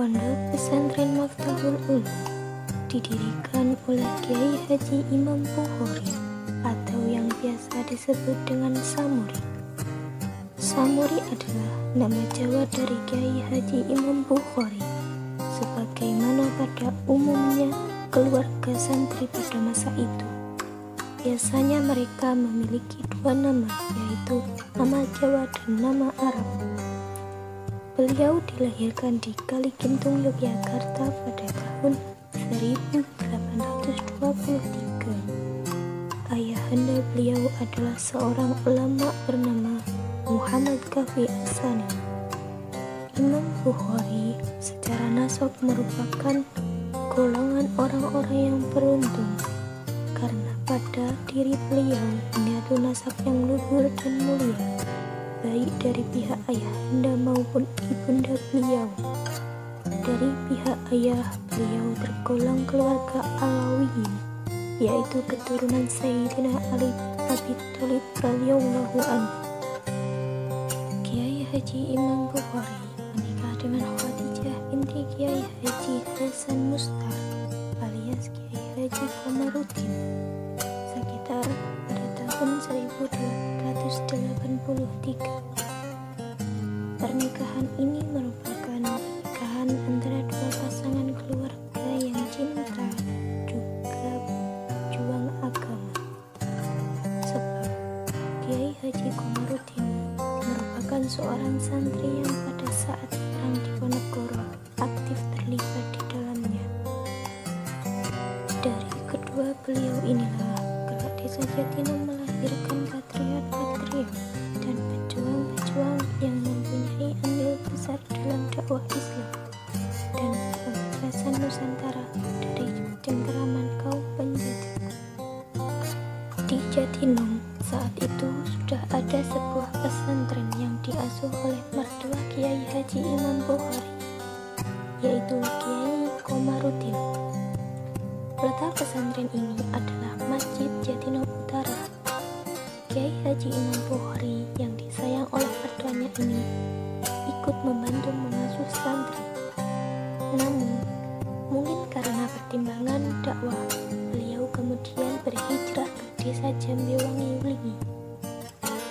Pondok Pesantren Miftahul Ulum didirikan oleh Kiai Haji Imam Bukhari atau yang biasa disebut dengan Samuri. Samuri adalah nama Jawa dari Kiai Haji Imam Bukhari, sebagaimana pada umumnya keluarga santri pada masa itu. Biasanya mereka memiliki dua nama, yaitu nama Jawa dan nama Arab. Beliau dilahirkan di Kaligintung, Yogyakarta pada tahun 1823. Ayahanda beliau adalah seorang ulama bernama Muhammad Kafi Asani. Imam Bukhari secara nasab merupakan golongan orang-orang yang beruntung, karena pada diri beliau menyatu nasab yang luhur dan mulia, baik dari pihak ayahanda maupun ibunda beliau. Dari pihak ayah, beliau tergolong keluarga Alawiyin, yaitu keturunan Sayyidina Ali bin Abi Thalib radhiyallahu anhu. Kiai Haji Imam Bukhari menikah dengan Khadijah binti Kiai Haji Hasan Mustar alias Kiai Haji Komarudin sekitar pada tahun 1883. Pernikahan ini merupakan pernikahan antara dua pasangan keluarga yang cinta juga berjuang agama. Sebab Kiai Haji Komarudin merupakan seorang santri yang pada saat perang Diponegoro aktif terlibat di dalamnya. Dari kedua beliau inilah kelak desa Jatinangor melahirkan patriot-patriot dan pejuang-pejuang yang mempunyai andil besar dalam dakwah Islam dan pembebasan Nusantara dari cengkeraman kaum penjajah. Di Jatinangor saat itu sudah ada sebuah pesantren yang diasuh oleh mertua Kiai Haji Imam Bukhari, yaitu Kiai Komarudin. Letak pesantren ini adalah Masjid Jatinangor Utara. Kiai Haji Imam Bukhari yang disayang oleh mertuanya ini ikut membantu mengasuh santri. Namun, mungkin karena pertimbangan dakwah, beliau kemudian berhijrah ke desa Jambewangi Wlingi.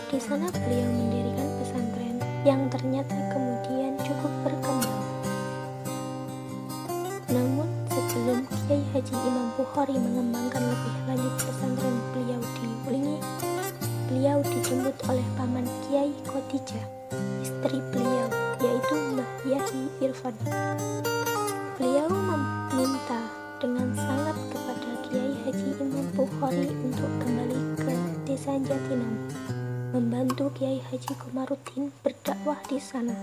Di sana beliau mendirikan pesantren yang ternyata kemudian cukup berkembang. Namun, sebelum Kiai Haji Imam Bukhari mengembangkan lebih lanjut pesantren beliau di Wlingi, beliau dijemput oleh paman Kiai Khadijah, istri beliau, yaitu Mbah Yahyi Irfan. Beliau meminta dengan sangat kepada Kiai Haji Imam Bukhari untuk kembali ke desa Jatinangor, membantu Kiai Haji Komarudin berdakwah di sana.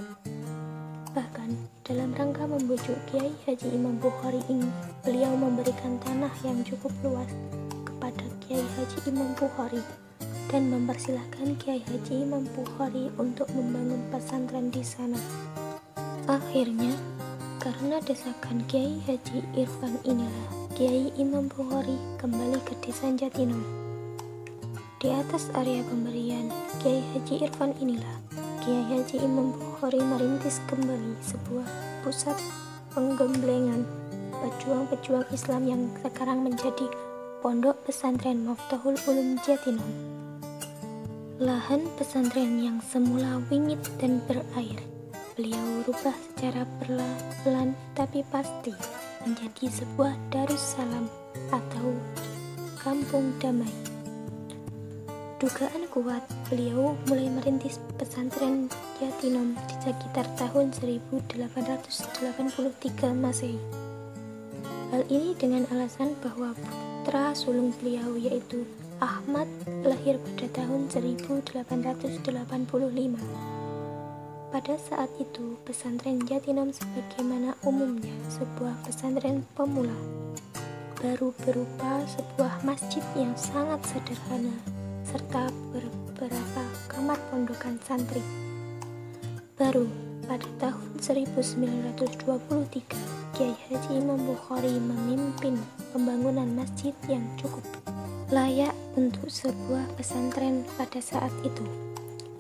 Bahkan dalam rangka membujuk Kiai Haji Imam Bukhari ini, beliau memberikan tanah yang cukup luas kepada Kiai Haji Imam Bukhari dan mempersilahkan Kiai Haji Imam Bukhari untuk membangun pesantren di sana. Akhirnya, karena desakan Kiai Haji Irfan inilah Kiai Imam Bukhari kembali ke desa Jatinangor. Di atas area pemberian Kiai Haji Irfan inilah Kiai Haji Imam Bukhari merintis kembali sebuah pusat penggemblengan pejuang-pejuang Islam yang sekarang menjadi Pondok Pesantren Miftahul Ulum Jatinangor. Lahan pesantren yang semula wingit dan berair, beliau rubah secara pelan tapi pasti menjadi sebuah darussalam atau kampung damai. Dugaan kuat, beliau mulai merintis pesantren Jatinangor di sekitar tahun 1883 Masehi. Hal ini dengan alasan bahwa putra sulung beliau yaitu Ahmad lahir pada tahun 1885. Pada saat itu, pesantren Jatinangor sebagaimana umumnya sebuah pesantren pemula, baru berupa sebuah masjid yang sangat sederhana serta beberapa kamar pondokan santri. Baru pada tahun 1923, Kiai Haji Imam Bukhari memimpin pembangunan masjid yang cukup layak untuk sebuah pesantren pada saat itu,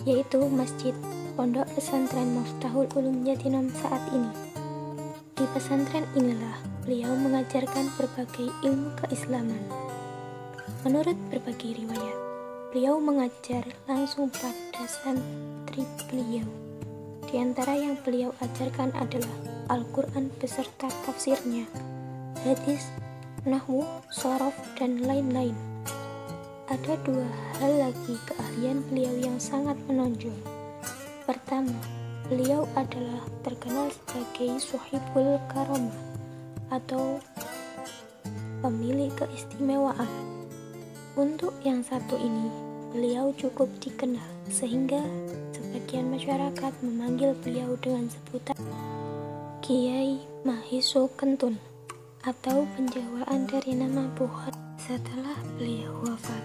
yaitu Masjid Pondok Pesantren Miftahul Ulum Jatinangor saat ini. Di pesantren inilah beliau mengajarkan berbagai ilmu keislaman. Menurut berbagai riwayat, beliau mengajar langsung pada santri beliau. Di antara yang beliau ajarkan adalah Al-Quran beserta tafsirnya, hadis, nahwu, shorof, dan lain-lain. Ada dua hal lagi keahlian beliau yang sangat menonjol. Pertama, beliau adalah terkenal sebagai Sohibul Karomah atau pemilik keistimewaan. Untuk yang satu ini, beliau cukup dikenal sehingga sebagian masyarakat memanggil beliau dengan sebutan Kiai Mahiso Kentun atau penjawaan dari nama Bukhari. Setelah beliau wafat,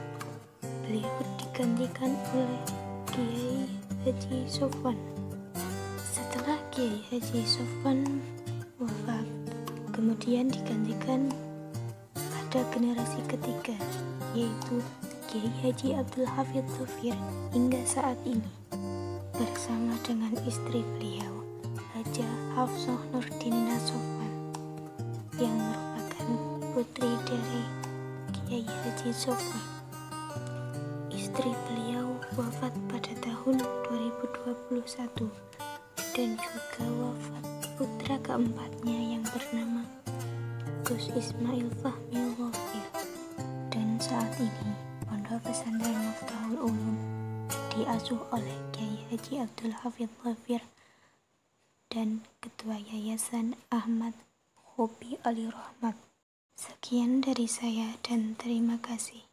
beliau digantikan oleh Kiai Haji Sofwan. Setelah Kiai Haji Sofwan wafat, kemudian digantikan pada generasi ketiga, yaitu Kiai Haji Abdul Hafidz Dhofir hingga saat ini, bersama dengan istri beliau, Haja Hafsah Nurdinina Sofwan, yang merupakan putri dari Kiai Haji Sofwan. Istri beliau wafat pada tahun 2021 dan juga wafat putra keempatnya yang bernama Gus Ismail Fahmi Dhofir. Dan saat ini Pondok Pesantren Miftahul Ulum diasuh oleh Kiai Haji Abdul Hafidz Dhofir dan Ketua Yayasan Ahmad Khobi Ali Rohmat. Sekian dari saya dan terima kasih.